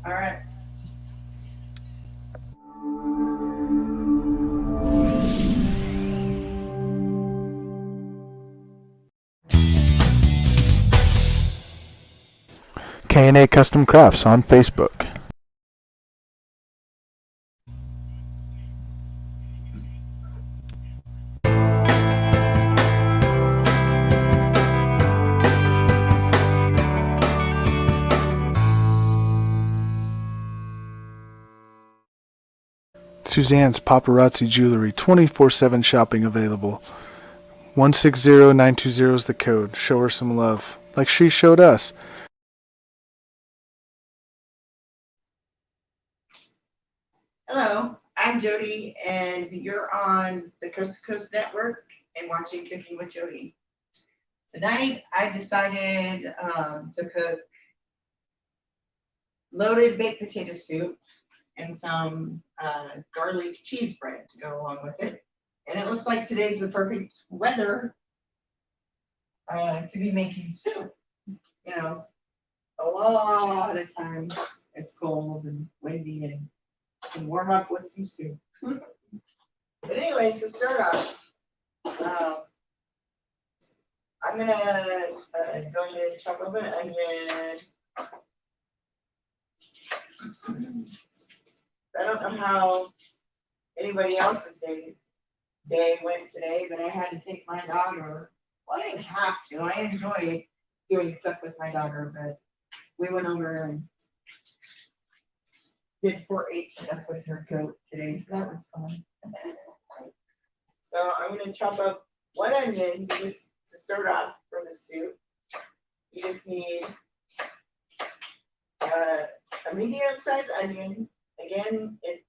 All right. K&A Custom Crafts on Facebook. Suzanne's Paparazzi Jewelry, 24/7 shopping available. 160920 is the code. Show her some love, like she showed us. Hello, I'm Jody, and you're on the Coast to Coast Network and watching Cooking with Jody. Tonight, I decided to cook loaded baked potato soup and some garlic cheese bread to go along with it. And it looks like today's the perfect weather to be making soup. You know, a lot of times it's cold and windy and can warm up with some soup. But anyways, to start off, I'm gonna go ahead and chop up an onion. I don't know how anybody else's day went today, but I had to take my daughter. Well, I didn't have to. I enjoy doing stuff with my daughter, but we went over and did 4-H stuff with her goat today, so that was fun. So I'm gonna chop up one onion just to start off for the soup. You just need a medium-sized onion. Again, if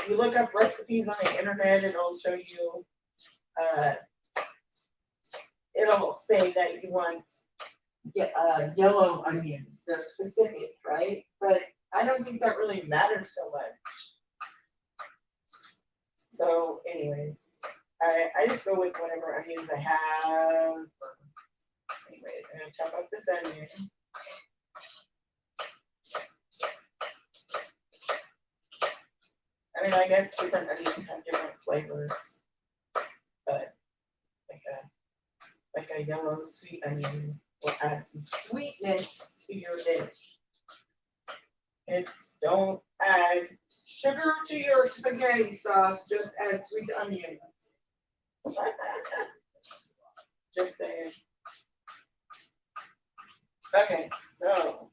you look up recipes on the internet, it'll say that you want yellow onions. They're specific, right? But I don't think that really matters so much. So, anyways, I just go with whatever onions I have. Anyways, I'm gonna chop up this onion. I mean, I guess different onions have different flavors, but like a yellow sweet onion will add some sweetness to your dish. It's don't add sugar to your spaghetti sauce, just add sweet onions. Just saying. Okay, so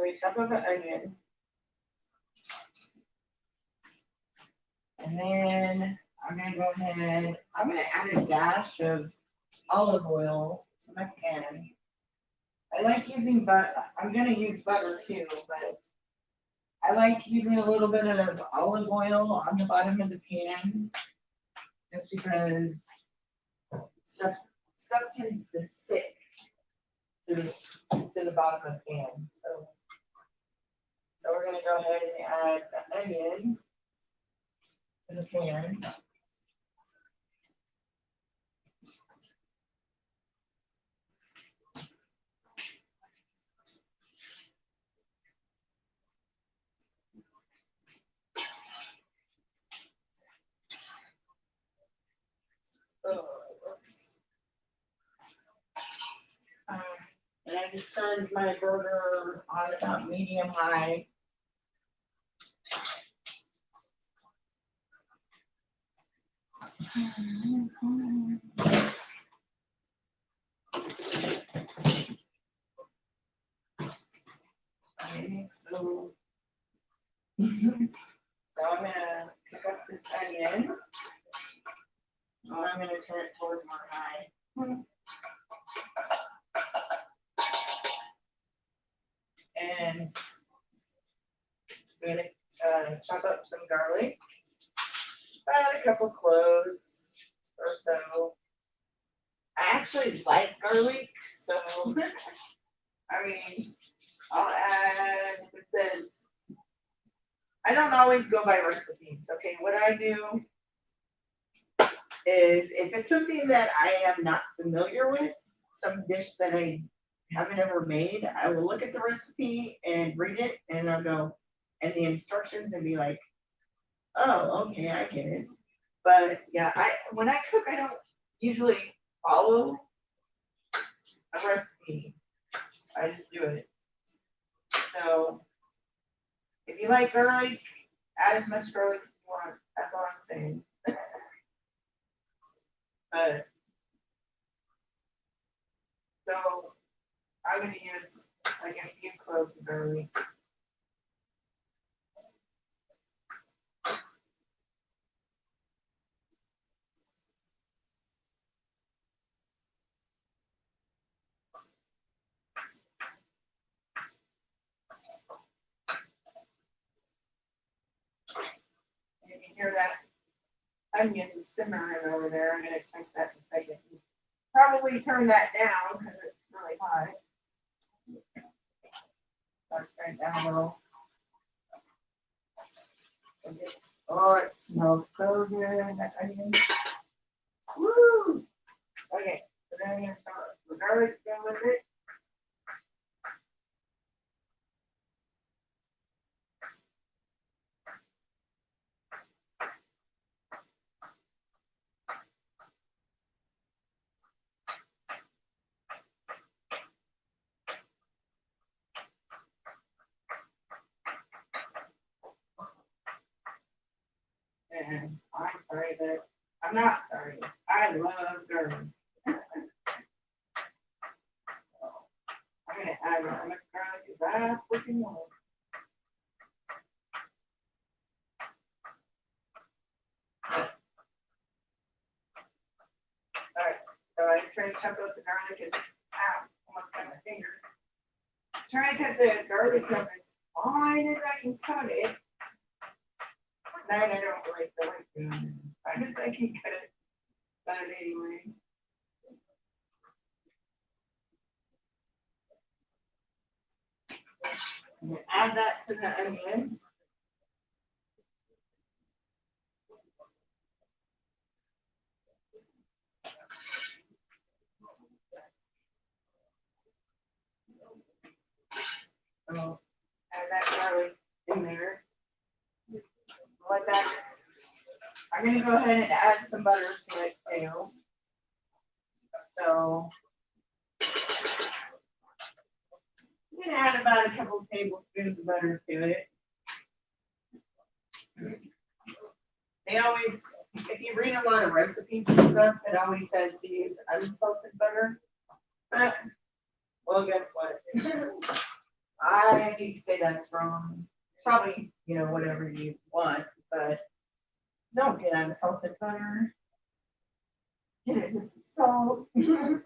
we chop up an onion. And then I'm going to go ahead, I'm going to add a dash of olive oil to my pan. I like using butter. I'm going to use butter too, but I like using a little bit of olive oil on the bottom of the pan just because stuff tends to stick to the bottom of the pan. So we're going to go ahead and add the onion to the pan. And I just turned my burner on about medium high. Okay, so I'm gonna pick up this onion. I'm gonna turn it towards more high. And I'm gonna chop up some garlic, about a couple cloves or so. I actually like garlic, so I mean, I'll add, it says I don't always go by recipes. Okay, what I do is if it's something that I am not familiar with, some dish that I haven't ever made, I will look at the recipe and read it and I'll go and the instructions and be like, oh, okay, I get it. But yeah, I when I cook, I don't usually follow a recipe. I just do it. So if you like garlic, add as much garlic as you want. That's all I'm saying. But so I'm gonna use like a few cloves of garlic. You can hear that onion simmering over there. I'm gonna check that in a second. Probably turn that down because it's really hot. Start turn it down a little. Oh, it smells so good. That onion. Woo! Okay, so then I'm gonna start the garlic in with it. And I'm sorry, but I'm not sorry. I love garlic. So I'm gonna add as much garlic as I freaking want. All right, so I try to chop up the garlic as almost got my finger. Try to cut the garlic up as fine as I can cut it. That I don't like the white thing. I guess I can cut it, but anyway. I'm gonna add that to the onion. So add that garlic in there. Let that. I'm gonna go ahead and add some butter to it too. So I'm gonna add about a couple of tablespoons of butter to it. They always, if you read a lot of recipes and stuff, it always says to use unsalted butter. But, well, guess what? I say that's wrong. It's probably, whatever you want, but don't get unsalted butter. Get it with the salt. You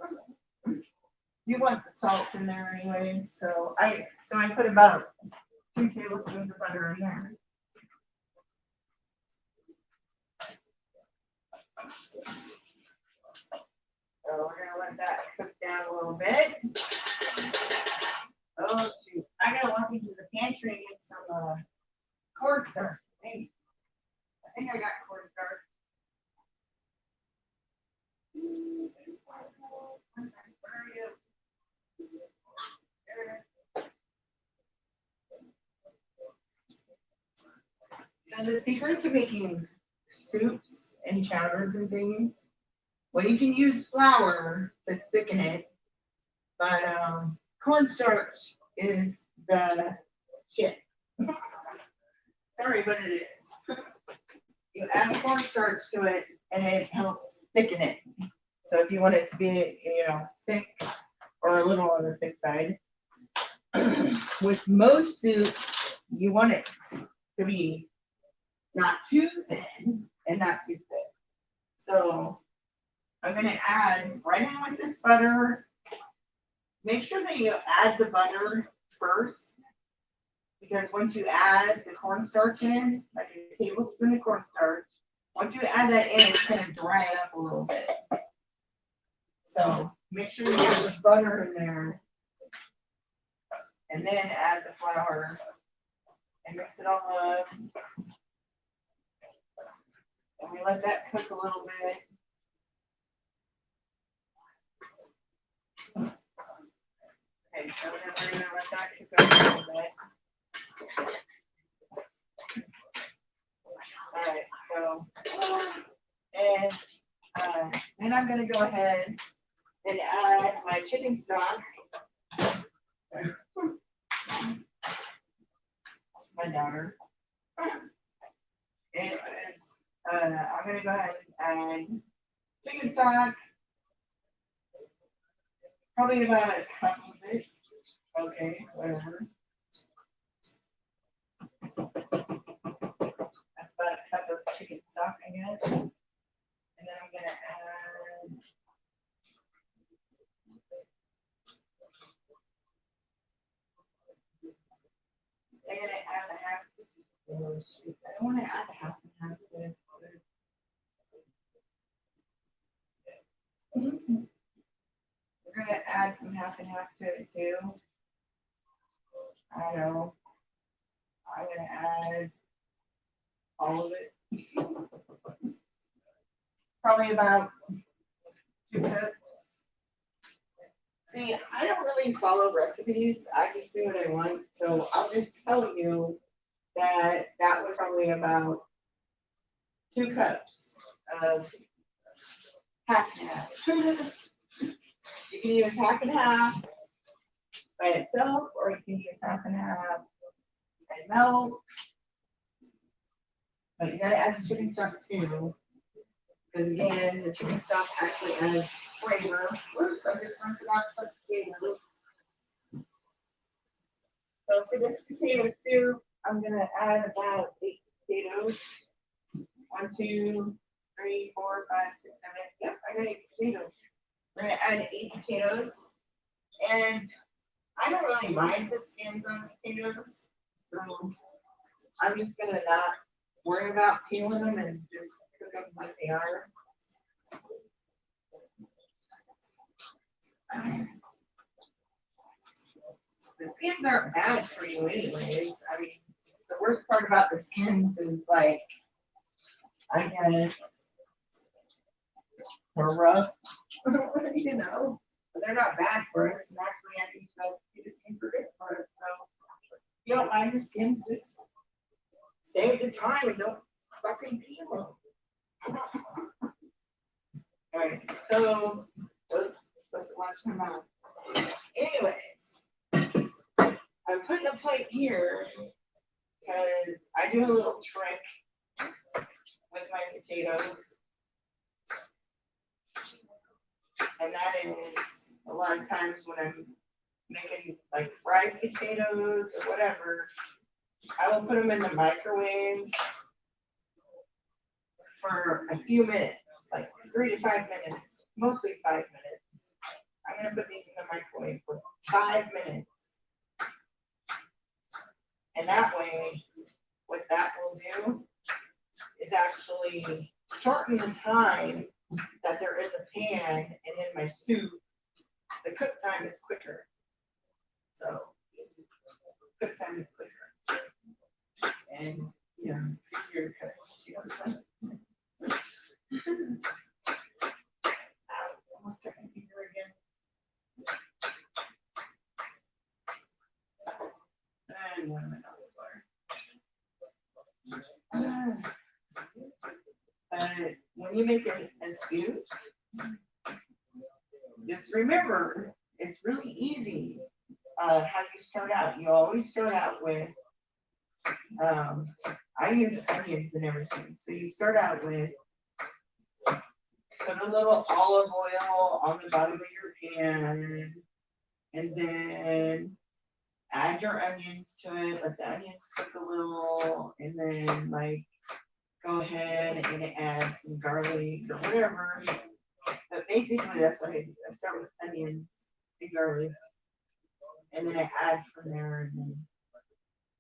want the salt in there anyways, so I put about 2 tablespoons of butter in there. So we're gonna let that cook down a little bit. Oh shoot, I gotta walk into the pantry and get some cornstarch. Hey, I think I got cornstarch. So the secret to making soups and chowders and things, well, you can use flour to thicken it, but cornstarch is the shit. Sorry, but it is. You add cornstarch to it, and it helps thicken it. So if you want it to be, thick or a little on the thick side, with most soups, you want it to be not too thin and not too thick. So I'm going to add right in with this butter. Make sure that you add the butter first, because once you add the cornstarch in, like a tablespoon of cornstarch, once you add that in, it's going to dry it up a little bit. So make sure you have the butter in there, and then add the flour, and mix it all up. And we let that cook a little bit. Okay, so then we're gonna let that cook up a little bit. Alright, so, and then I'm gonna go ahead and add my chicken stock. My daughter. I'm gonna go ahead and add chicken stock. Probably about a cup of it. Okay, whatever. That's about a cup of chicken stock, I guess. And then I'm gonna add a half. Oh, shoot. I don't want to add a half and half. We're gonna add some half and half to it too. I know. I'm gonna add all of it. Probably about 2 cups. See, I don't really follow recipes. I just do what I want. So I'll just tell you that that was probably about 2 cups of half and half. You can use half and half by itself, or you can use half and half and milk. But you gotta add the chicken stock too, because again, the chicken stock actually adds flavor. Oops, I just forgot to put flavor. So for this potato soup, I'm gonna add about 8 potatoes. 1, 2, 3, 4, 5, 6, 7, 8. Yep, I got 8 potatoes. We're gonna add 8 potatoes, and I don't really mind the skins on potatoes, so I'm just gonna not worry about peeling them and just cook them like they are. The skins aren't bad for you anyways. I mean, the worst part about the skins is like, I guess, they're rough, you know, but they're not bad for us. And actually, I think the skins are good for us. So if you don't mind the skins, just save the time and don't fucking peel them. All right, so, oops, supposed to watch my mouth. Anyways, I'm putting a plate here because I do a little trick with my potatoes. And that is a lot of times when I'm making like fried potatoes or whatever, I will put them in the microwave for a few minutes, like 3 to 5 minutes, mostly 5 minutes. I'm gonna put these in the microwave for 5 minutes. And that way, what that will do is actually shorten the time that they're in the pan and in my soup. The cook time is quicker. So, cook time is quicker. And, you know, easier to cook. Almost cut my finger again. And one of my when you make a soup, just remember, it's really easy how you start out. You always start out with, I use onions and everything. So you start out with, put a little olive oil on the bottom of your pan, and then add your onions to it, let the onions cook a little, and then like go ahead and add some garlic or whatever. But basically that's what I do. I start with onions and garlic, and then I add from there, and then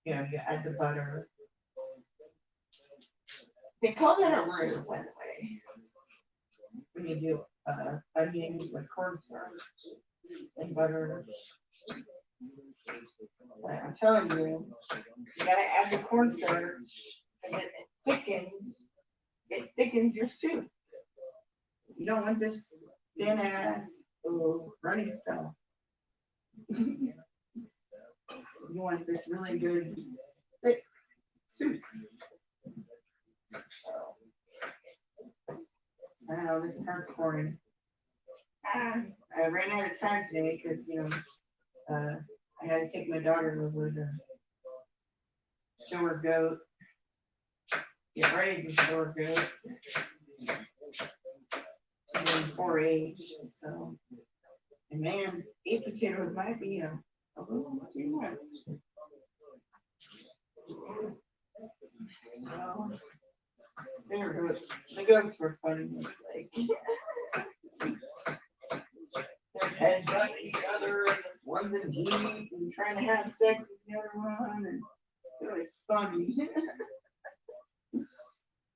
you know, you add the butter. They call that a roux, by the way. When you do onions with cornstarch and butter. But I'm telling you, you gotta add the cornstarch because it thickens your soup. You don't want this thin ass, runny stuff. You want this really good, thick soup. I know this is hardcore. I ran out of time today because I had to take my daughter over to show her goat, get ready to show her goat, and then 4-H. So, and man, 8 potatoes might be a little too much. So, there goes. The goats were funny. It's like their heads butting each other, and this one's in heat and trying to have sex with the other one, and it was funny.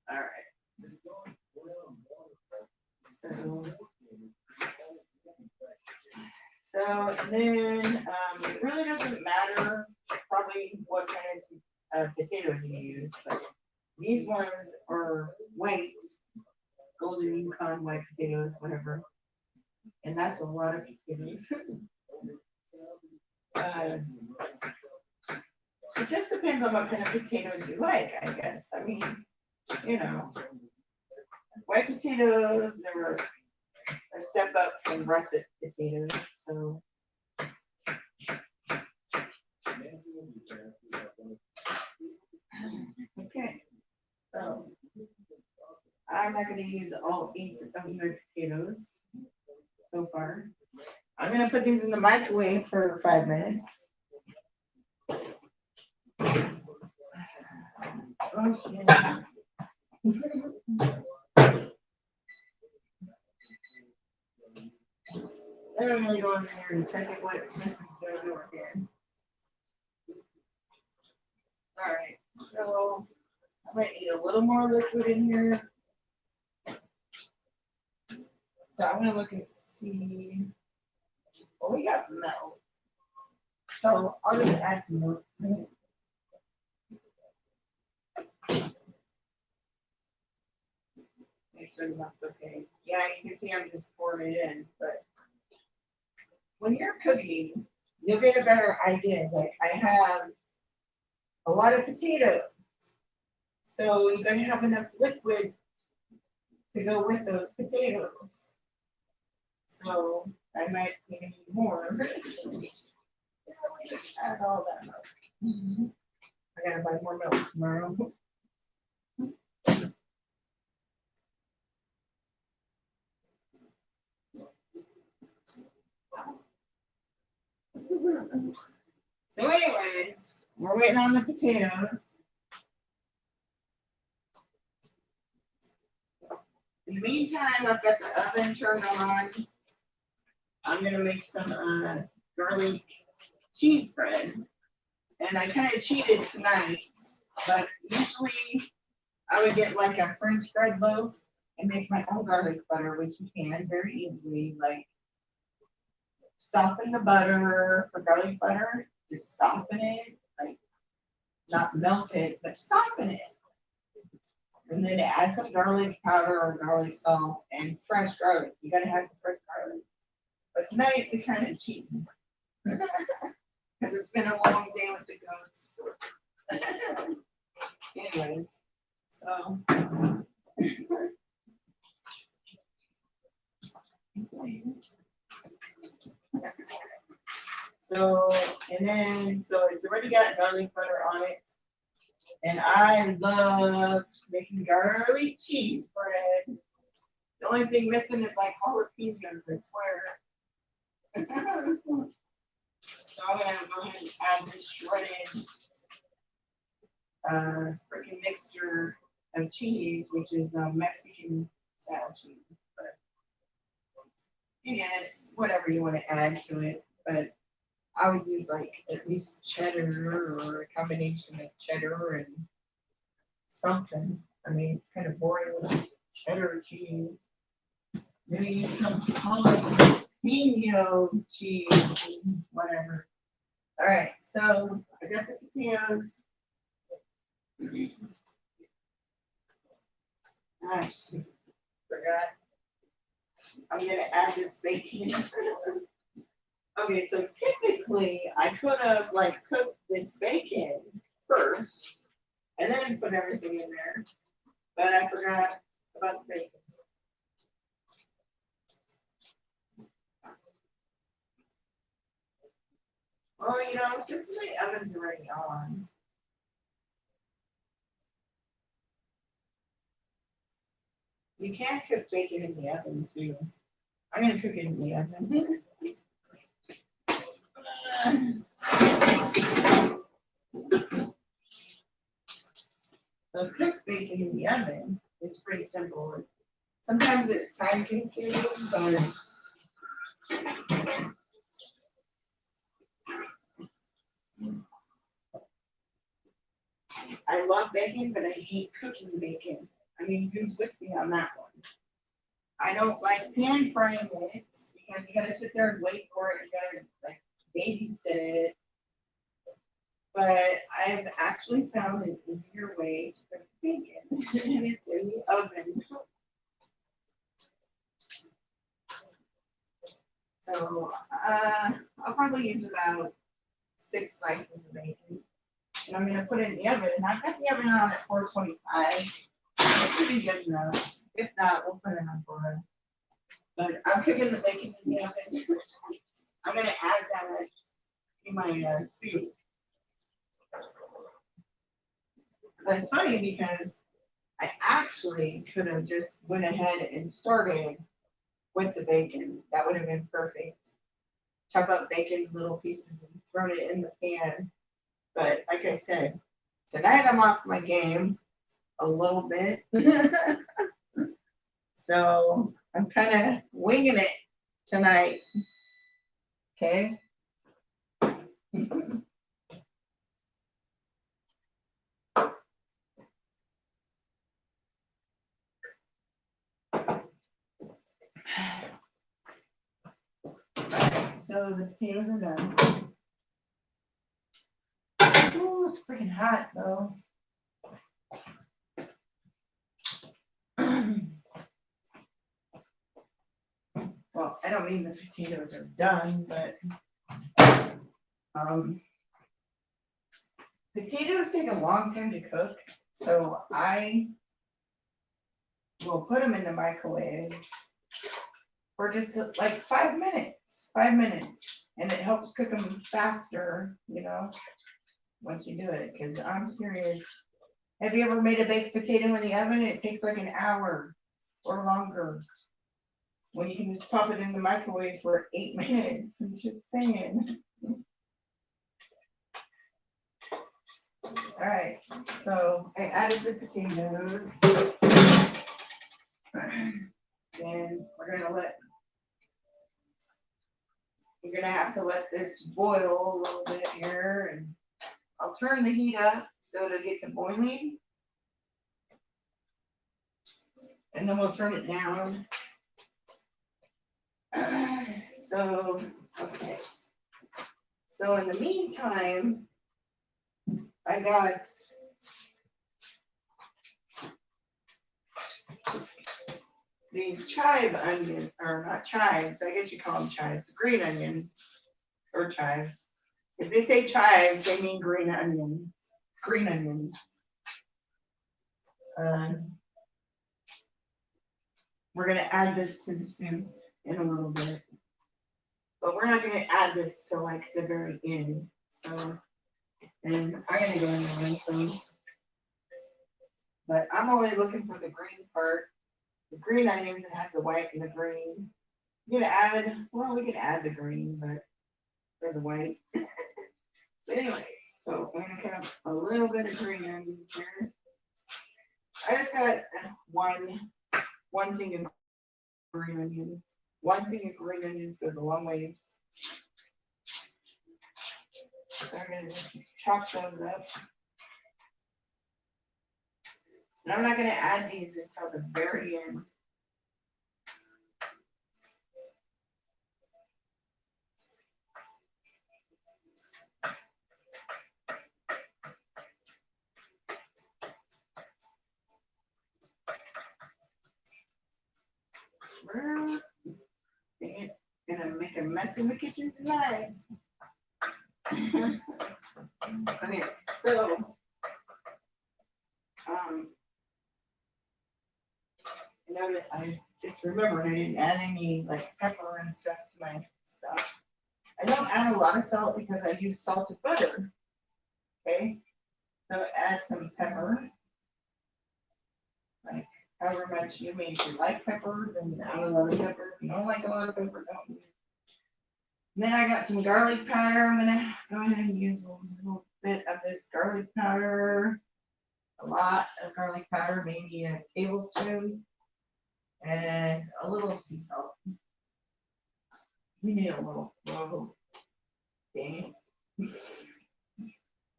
All right. So then it really doesn't matter probably what kind of potatoes you use, but these ones are white, golden Yukon white potatoes, whatever. And that's a lot of potatoes. It just depends on what kind of potatoes you like, I guess. I mean, white potatoes are a step up from russet potatoes, so. Okay, so I'm not going to use all 8 of my potatoes so far. I'm going to put these in the microwave for 5 minutes. Oh, shit. I'm going to go in here and check it what this is going to do here. All right, so I might need a little more liquid in here. So I'm going to look and see. Oh, we got milk. So I'll just add some milk. Make sure the milk's okay. Yeah, you can see I'm just pouring it in, but when you're cooking, you'll get a better idea. Like I have a lot of potatoes, so you're gonna have enough liquid to go with those potatoes. So I might even need more. Add all that milk. I gotta buy more milk tomorrow. So anyways, we're waiting on the potatoes. In the meantime, I've got the oven turned on. I'm gonna make some garlic cheese bread. And I kind of cheated tonight, but usually I would get like a French bread loaf and make my own garlic butter, which you can very easily. Like soften the butter for garlic butter, just soften it, like not melt it, but soften it. And then add some garlic powder or garlic salt and fresh garlic. You gotta have the fresh garlic. But tonight we kind of cheating. Because it's been a long day with the goats. Anyways, so. So it's already got garlic butter on it. And I love making garlic cheese bread. The only thing missing is like jalapenos, I swear. So I'm gonna go ahead and add this shredded freaking mixture of cheese, which is Mexican style cheese. But again, it's whatever you want to add to it. But I would use like at least cheddar or a combination of cheddar and something. I mean, it's kind of boring with just cheddar cheese. Maybe use some jalapeno cheese, whatever. All right, so I got the potatoes. Gosh, forgot. I'm gonna add this bacon. Okay, so typically I could have like cooked this bacon first and then put everything in there, but I forgot about the bacon. Well, since the oven's already on, you can cook bacon in the oven too. I'm gonna cook it in the oven. So cook bacon in the oven is pretty simple. Sometimes it's time consuming, but I love bacon, but I hate cooking bacon. I mean, who's with me on that one? I don't like pan frying it because you gotta sit there and wait for it. You gotta like babysit it. But I've actually found an easier way to cook bacon, and it's in the oven. So I'll probably use about 6 slices of bacon. And I'm gonna put it in the oven. And I've got the oven on at 425. It should be good enough. If not, we'll put it on 400. But I'm cooking the bacon in the oven. I'm gonna add that to my soup. But it's funny because I actually could have just went ahead and started with the bacon. That would have been perfect. Chop up bacon in little pieces and throw it in the pan. But like I said, tonight I'm off my game a little bit. So I'm kind of winging it tonight. Okay. So the potatoes are done. Ooh, it's freaking hot though. Well, I don't mean the potatoes are done, but potatoes take a long time to cook, so I will put them in the microwave for just like 5 minutes, and it helps cook them faster, once you do it, because I'm serious. Have you ever made a baked potato in the oven? It takes like an hour or longer. When you can just pop it in the microwave for 8 minutes. I'm just saying. All right, so I added the potatoes. And we're gonna have to let this boil a little bit here, and I'll turn the heat up so it'll get to boiling. And then we'll turn it down. So, okay. So in the meantime, I got these chive onions, or not chives, I guess you call them chives, green onions, or chives. If they say chives, they mean green onions. Green onions. We're gonna add this to the soup in a little bit, but we're not gonna add this till like the very end. So, and I'm gonna go in there some, but I'm only looking for the green part. The green onions, it has the white and the green. You could add, well, we could add the green, but for the white. But anyways, so I'm gonna cut a little bit of green onions here. I just got one thing of green onions. One thing of green onions goes a long ways. So I'm gonna just chop those up. And I'm not gonna add these until the very end. pepper. Dang it. Gonna make a mess in the kitchen tonight. Okay, so I just remembered I didn't add any like pepper and stuff to my stuff. I don't add a lot of salt because I use salted butter. Okay, so add some pepper, like however much you mean. If you like pepper, then add a lot of pepper. If you don't like a lot of pepper, don't. And then I got some garlic powder. I'm gonna go ahead and use a little bit of this garlic powder. A lot of garlic powder, maybe a tablespoon, and a little sea salt. You need a little, whoa, dang it.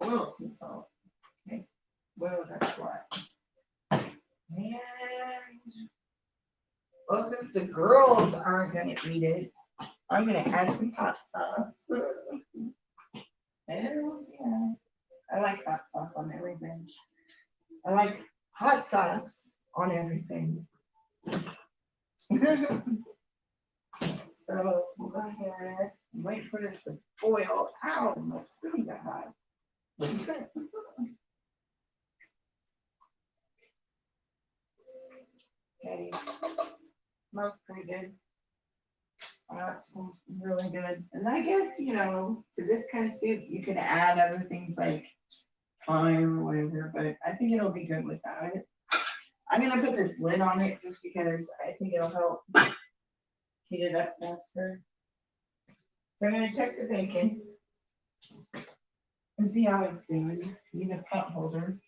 A little sea salt. Okay, whoa, that's why. And, well, since the girls aren't gonna eat it, I'm gonna add some hot sauce. And, yeah, I like hot sauce on everything. I like hot sauce on everything. So go ahead and wait for this to boil. Ow, my spoon got hot. Okay, smells pretty good. It smells really good. And I guess, to this kind of soup, you can add other things like thyme or whatever, but I think it'll be good without it. I'm going to put this lid on it just because I think it'll help heat it up faster. So I'm going to check the bacon and see how it's doing. Need a pot holder.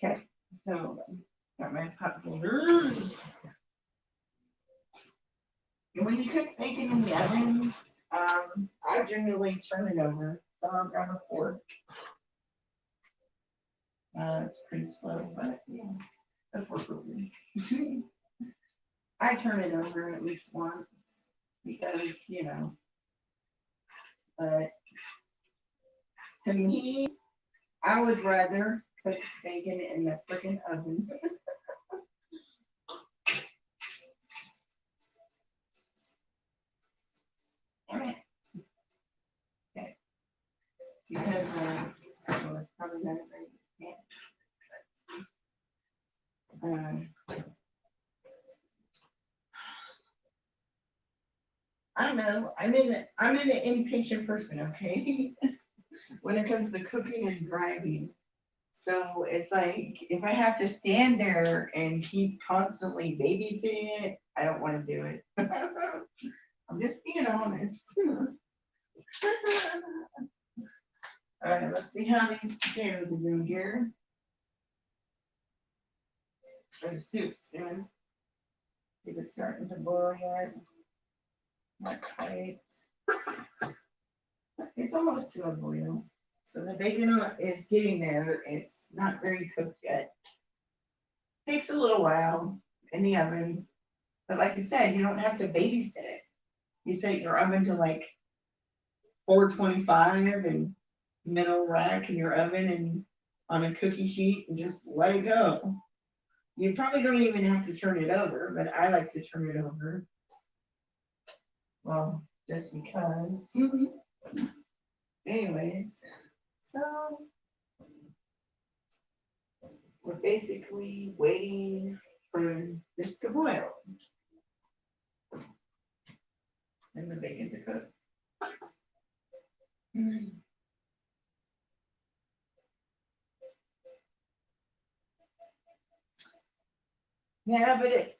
Okay, so got my pot holder. And when you cook bacon in the oven, I generally turn it over. So I'll grab a fork. It's pretty slow, but yeah, a fork will do. I turn it over at least once because, but to me, I would rather cook bacon in the freaking oven. Okay. Because well, it's probably not very I know I'm an impatient person, okay? When it comes to cooking and driving. So it's like if I have to stand there and keep constantly babysitting it, I don't want to do it. I'm just being honest. All right, let's see how these potatoes are doing here. Or the soup's doing. See if it's starting to boil yet. Not quite. It's almost to a boil. So the bacon is getting there. It's not very cooked yet. Takes a little while in the oven. But like I said, you don't have to babysit it. You set your oven to like 425 and middle rack in your oven and on a cookie sheet and just let it go. You probably don't even have to turn it over, but I like to turn it over. Well, just because. Anyways, so we're basically waiting for this to boil and the bacon to cook. Yeah, but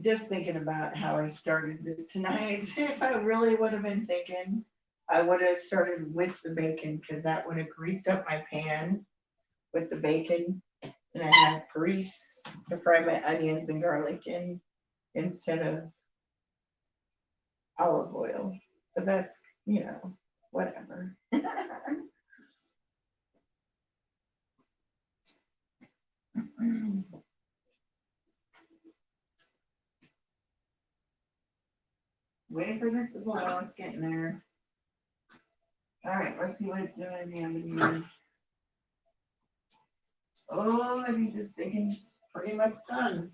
just thinking about how I started this tonight, if I really would have been thinking, I would have started with the bacon because that would have greased up my pan with the bacon. And I had grease to fry my onions and garlic in instead of olive oil. But that's, whatever. Waiting for this to boil, it's getting there. All right, let's see what it's doing in the oven here. Oh, I think this bacon's pretty much done.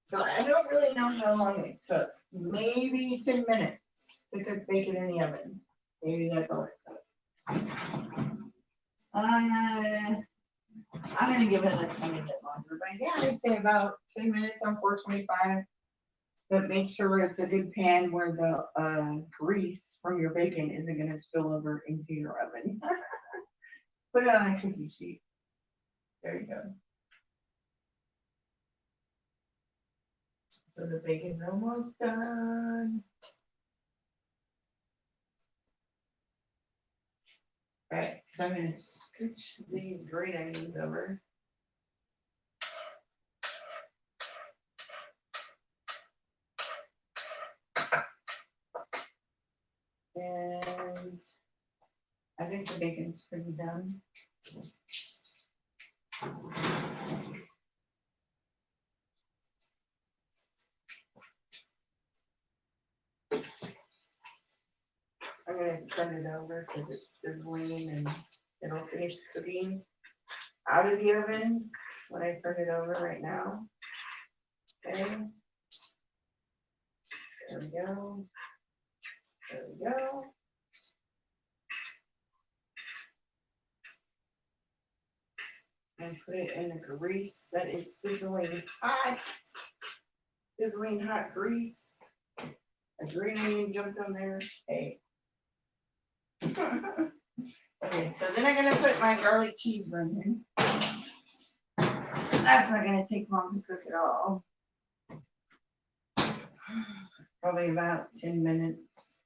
So I don't really know how long it took. Maybe 10 minutes to cook bacon in the oven. Maybe that's all it took. I'm gonna give it a tiny bit longer, but yeah, I'd say about 10 minutes on 425. But make sure it's a good pan where the grease from your bacon isn't gonna spill over into your oven. Put it on a cookie sheet. There you go. So the bacon's almost done. All right, so I'm gonna scooch these green onions over. And I think the bacon's pretty done. I'm gonna turn it over because it's sizzling and it'll finish cooking out of the oven when I turn it over right now. Okay. There we go. There we go. And put it in the grease that is sizzling hot. Sizzling hot grease. A green onion jumped on there. Hey. Okay, so then I'm gonna put my garlic cheese bun in. That's not gonna take long to cook at all. Probably about 10 minutes.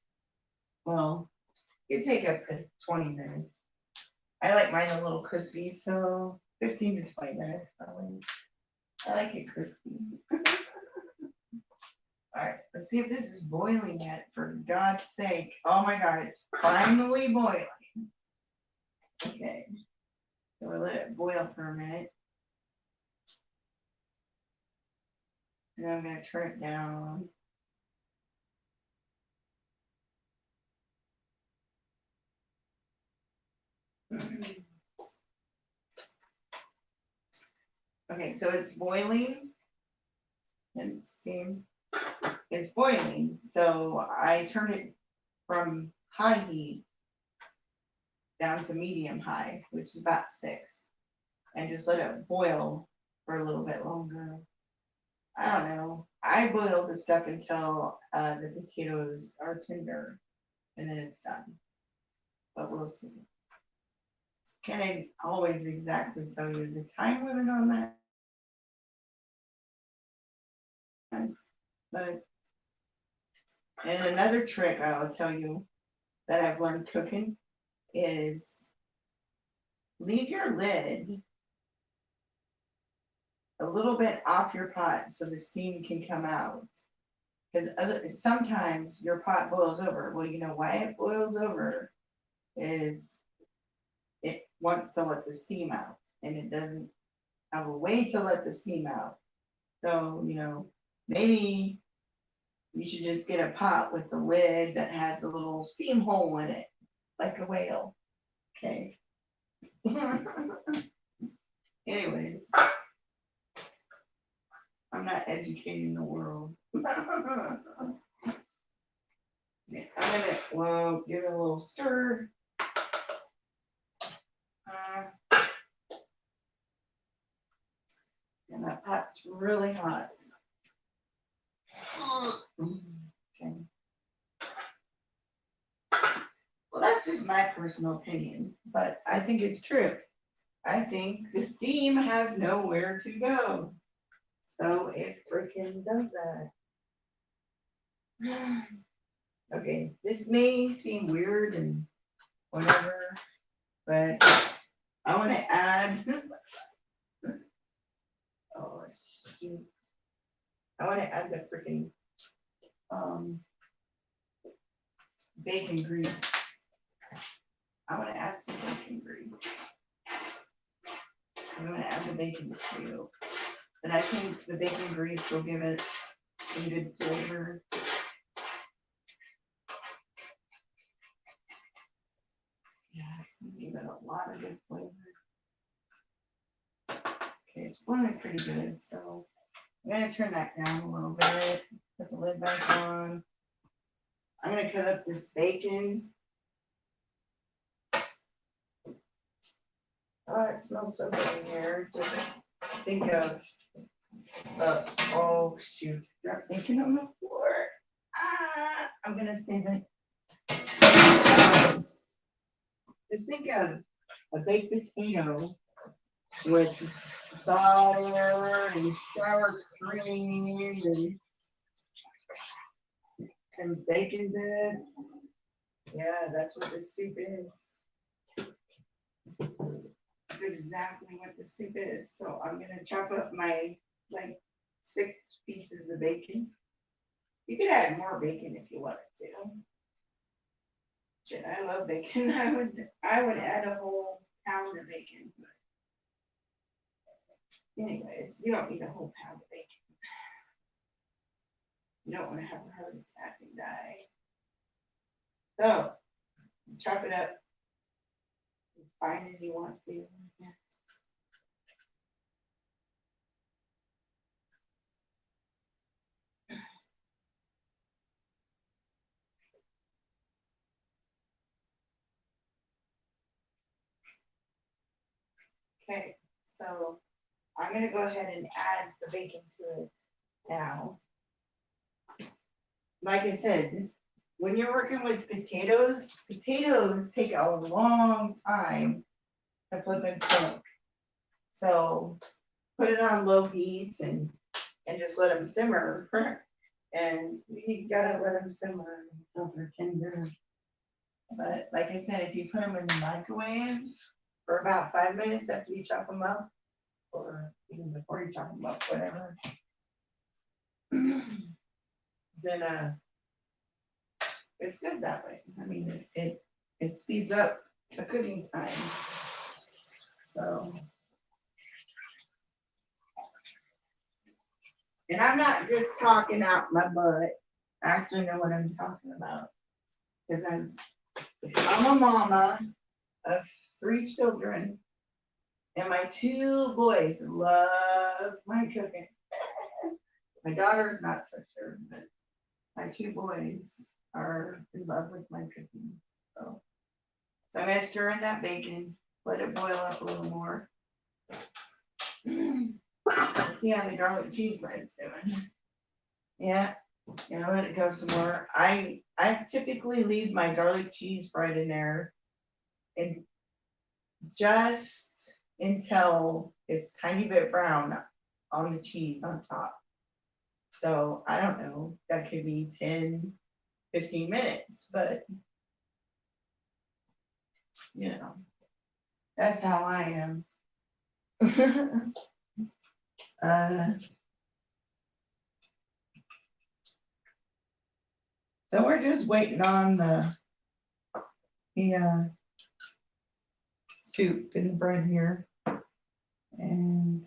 Well, it take up to 20 minutes. I like mine a little crispy, so 15 to 20 minutes probably. I like it crispy. All right, let's see if this is boiling yet, for God's sake. Oh my God, it's finally boiling. Okay, so we'll let it boil for a minute. And I'm gonna turn it down. Okay, so it's boiling. And steam is boiling. So I turn it from high heat down to medium high, which is about 6. And just let it boil for a little bit longer. I don't know. I boil the stuff until the potatoes are tender, and then it's done. But we'll see. Can't I always exactly tell you the time limit on that? But and another trick I'll tell you that I've learned cooking is leave your lid a little bit off your pot so the steam can come out. Because sometimes your pot boils over. Well, you know why it boils over is it wants to let the steam out, and it doesn't have a way to let the steam out. So, maybe you should just get a pot with the lid that has a little steam hole in it, like a whale. Okay. Anyways, I'm not educating the world. I'm gonna give it a little stir. And that pot's really hot. Okay. Well, that's just my personal opinion, but I think it's true. I think the steam has nowhere to go. So it freaking does that. Okay, this may seem weird and whatever, but I want to add, oh shoot, I want to add the freaking bacon grease. I want to add some bacon grease. I'm going to add the bacon too. And I think the bacon grease will give it some good flavor. Give it a lot of good flavor. Okay, it's boiling pretty good, so I'm gonna turn that down a little bit, put the lid back on. I'm gonna cut up this bacon. Oh, it smells so good in here. Just think of, oh shoot, drop bacon on the floor. Ah, I'm gonna save it. Just think of a baked potato with butter and sour cream and bacon bits. Yeah, that's what this soup is. That's exactly what the soup is. So I'm gonna chop up my like 6 pieces of bacon. You could add more bacon if you wanted to. Shit, I love bacon. I would add a whole pound of bacon. But anyways, you don't need a whole pound of bacon. You don't want to have a heart attack and die. So chop it up as fine as you want to. Okay, so I'm gonna go ahead and add the bacon to it now. Like I said, when you're working with potatoes take a long time to flip and cook. So put it on low heat and just let them simmer. And you gotta let them simmer until they're tender. But like I said, if you put them in the microwave for about 5 minutes after you chop them up, or even before you chop them up, whatever, then it's good that way. I mean, it speeds up the cooking time. So, and I'm not just talking out my butt. I actually know what I'm talking about because I'm a mama of 3 children, and my 2 boys love my cooking. My daughter's not so sure, but my 2 boys are in love with my cooking. So I'm gonna stir in that bacon, let it boil up a little more. See how the garlic cheese bread's doing. Yeah, let it go some more. I typically leave my garlic cheese bread in there and just until it's tiny bit brown on the cheese on top. So I don't know, that could be 10, 15 minutes, but that's how I am. So we're just waiting on the soup and bread here. And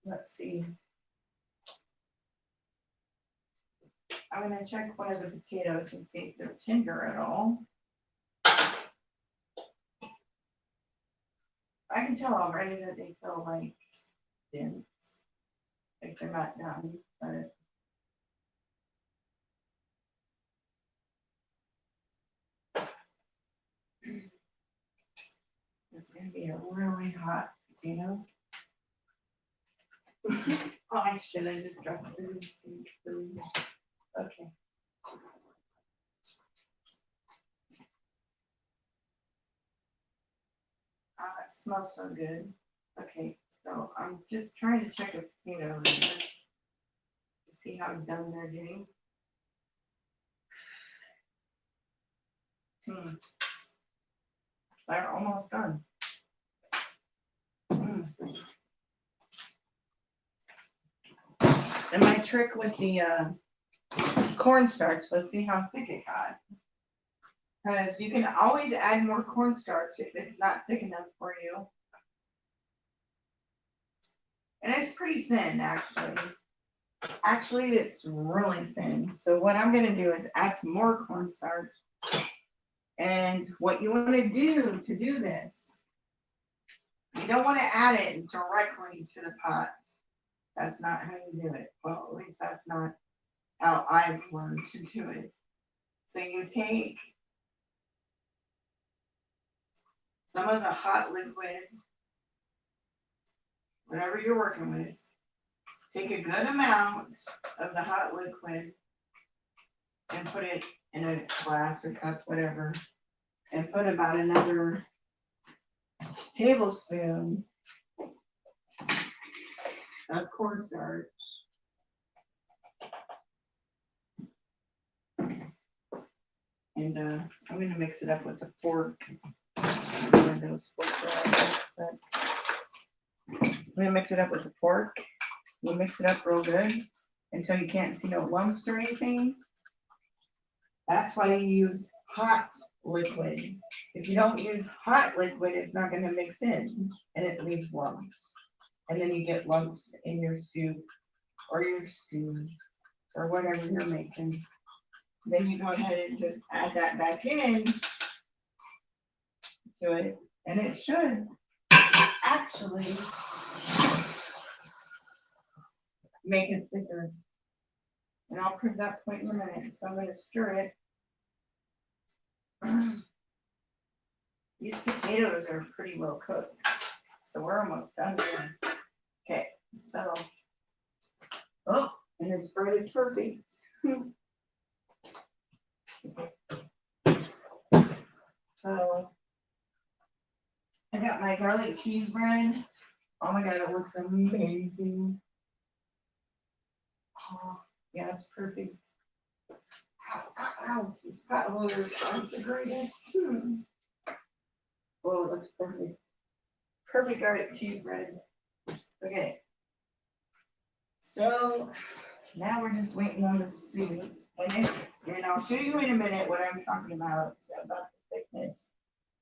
let's see. I'm gonna check one of the potatoes and see if they're tender at all. I can tell already that they feel like dense, like they're not done, but it's gonna be a really hot potato. Oh, I should have just dropped it in the sink. Okay. It smells so good. Okay, so I'm just trying to check a potato to see how done they're getting. They're almost done. And my trick with the cornstarch. Let's see how thick it got. Because you can always add more cornstarch if it's not thick enough for you. And it's pretty thin, actually. Actually, it's really thin. So what I'm going to do is add some more cornstarch. And what you want to do this, you don't want to add it directly to the pots. That's not how you do it. Well, at least that's not how I've learned to do it. So you take some of the hot liquid, whatever you're working with, take a good amount of the hot liquid and put it in a glass or cup, whatever, and put about another tablespoon of cornstarch. And I'm going to mix it up with a fork. One of those forks are like this, I'm going to mix it up with a fork. You mix it up real good until you can't see no lumps or anything. That's why you use hot liquid. If you don't use hot liquid, it's not going to mix in and it leaves lumps. And then you get lumps in your soup or your stew or whatever you're making. Then you go ahead and just add that back in to it, and it should actually make it thicker. And I'll prove that point in a minute. So I'm going to stir it. These potatoes are pretty well cooked, so we're almost done here. Okay, so, oh, and this bread is perfect. So, I got my garlic cheese bread. Oh my God, it looks amazing. Oh, yeah, it's perfect. Ow, ow, ow. These pot holders aren't the greatest. Oh, it looks perfect. Perfect garlic cheese bread. Okay. So, now we're just waiting on the soup. And I'll show you in a minute what I'm talking about the thickness.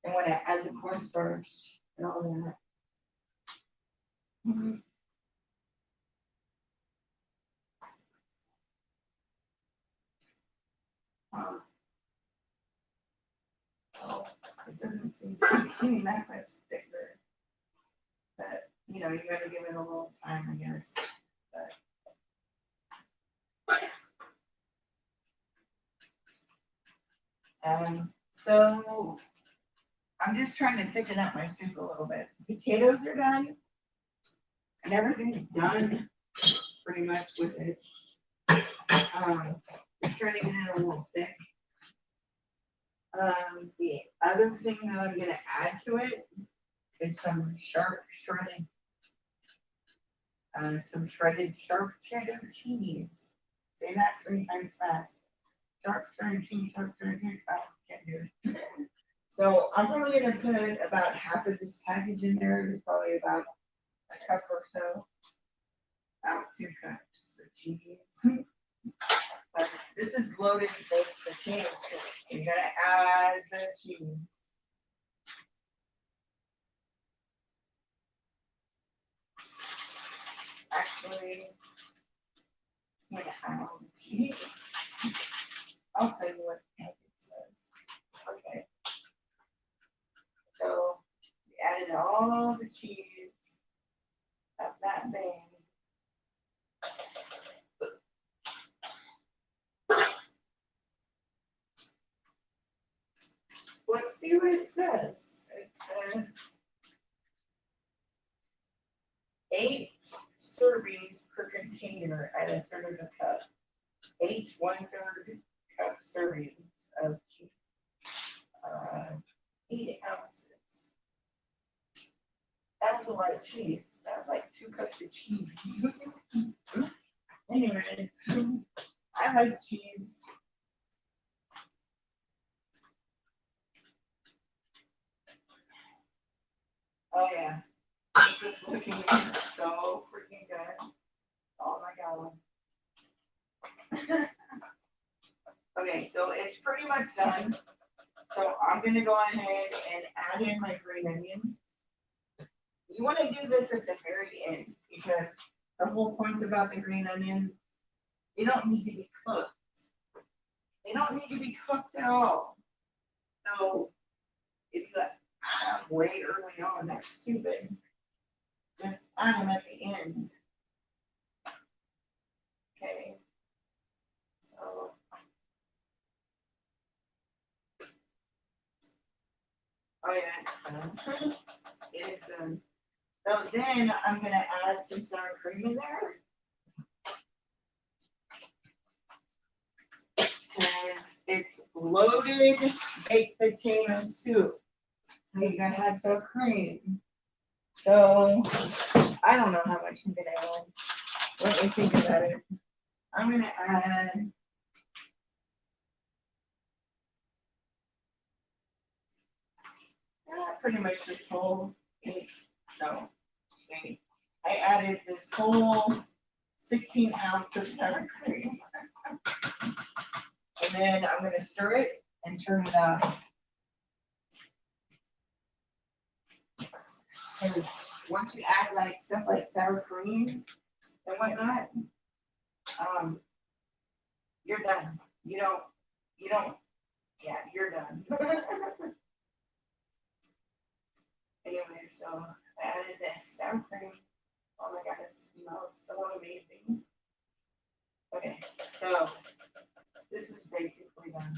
And when I add the cornstarch and all that. Oh, it doesn't seem to be getting that much thicker. But, you know, you gotta give it a little time, I guess. So I'm just trying to thicken up my soup a little bit. Potatoes are done. And everything's done pretty much with it. Just trying to get it a little thick. The other thing that I'm gonna add to it is some shredded sharp cheddar cheese. Say that 3 times fast. Sharp shredded cheese, sharp shredded cheese. Oh, can't do it. So I'm probably gonna put about half of this package in there. It's probably about a cup or so. About 2 cups of cheese. But this is loaded with potatoes, so you gotta add the cheese. Actually, I'm gonna add all the cheese. I'll tell you what the package says. Okay. So we added all the cheese of that bag. Let's see what it says. It says 8 servings per container at a third of a cup. 8 1/3 cup servings of cheese. 8 ounces. That was a lot of cheese. That was like 2 cups of cheese. Anyways, I like cheese. Oh yeah, this is looking so freaking good. Oh my God. Okay, so it's pretty much done. So I'm gonna go ahead and add in my green onion. You want to do this at the very end because the whole point about the green onions, they don't need to be cooked. They don't need to be cooked at all. So if you add them way early on, that's stupid. Just add them at the end. Okay. So oh yeah, it's done. It is done. So then I'm gonna add some sour cream in there. Because it's loaded baked potato soup. So you gotta have sour cream. So I don't know how much I'm gonna add. Let me think about it. I'm gonna add pretty much this whole eight. No, wait. I added this whole 16 ounce of sour cream. And then I'm gonna stir it and turn it off. And once you add like stuff like sour cream and whatnot, you're done. You don't, yeah, you're done. Anyway, so I added this sour cream. Oh my god, it smells so amazing. Okay, so this is basically done.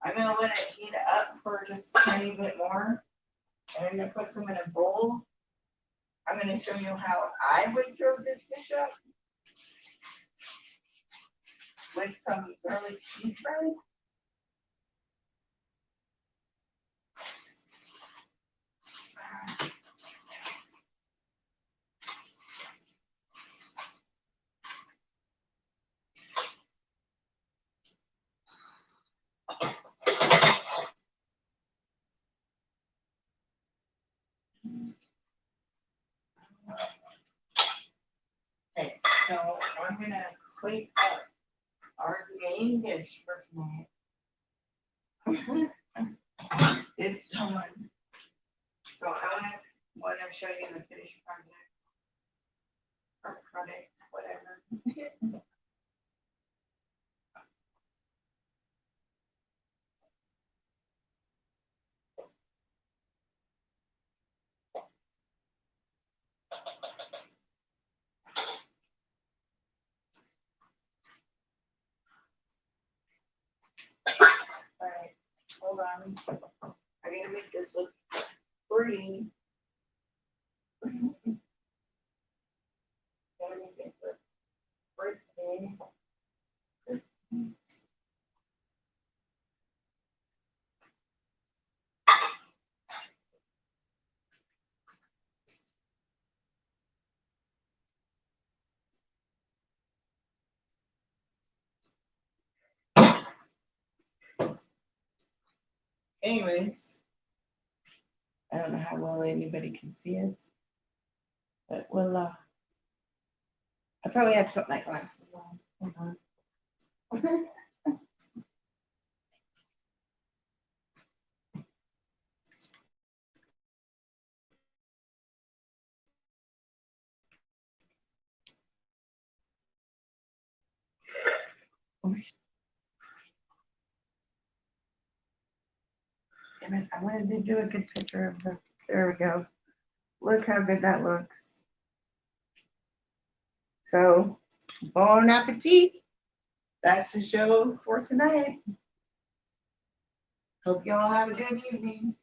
I'm gonna let it heat up for just a tiny bit more. And I'm gonna put some in a bowl. I'm gonna show you how I would serve this dish up with some garlic cheese bread. Okay, so I'm gonna plate up our main dish for tonight. It's done. So I want to show you the finished project or product, whatever. All right, hold on. I gotta make this look pretty. Gotta make it look pretty. Anyways, I don't know how well anybody can see it, but we'll, I probably have to put my glasses on. Hold on. Damn it, I wanted to do a good picture of the, there we go. Look how good that looks. So, bon appetit. That's the show for tonight. Hope y'all have a good evening.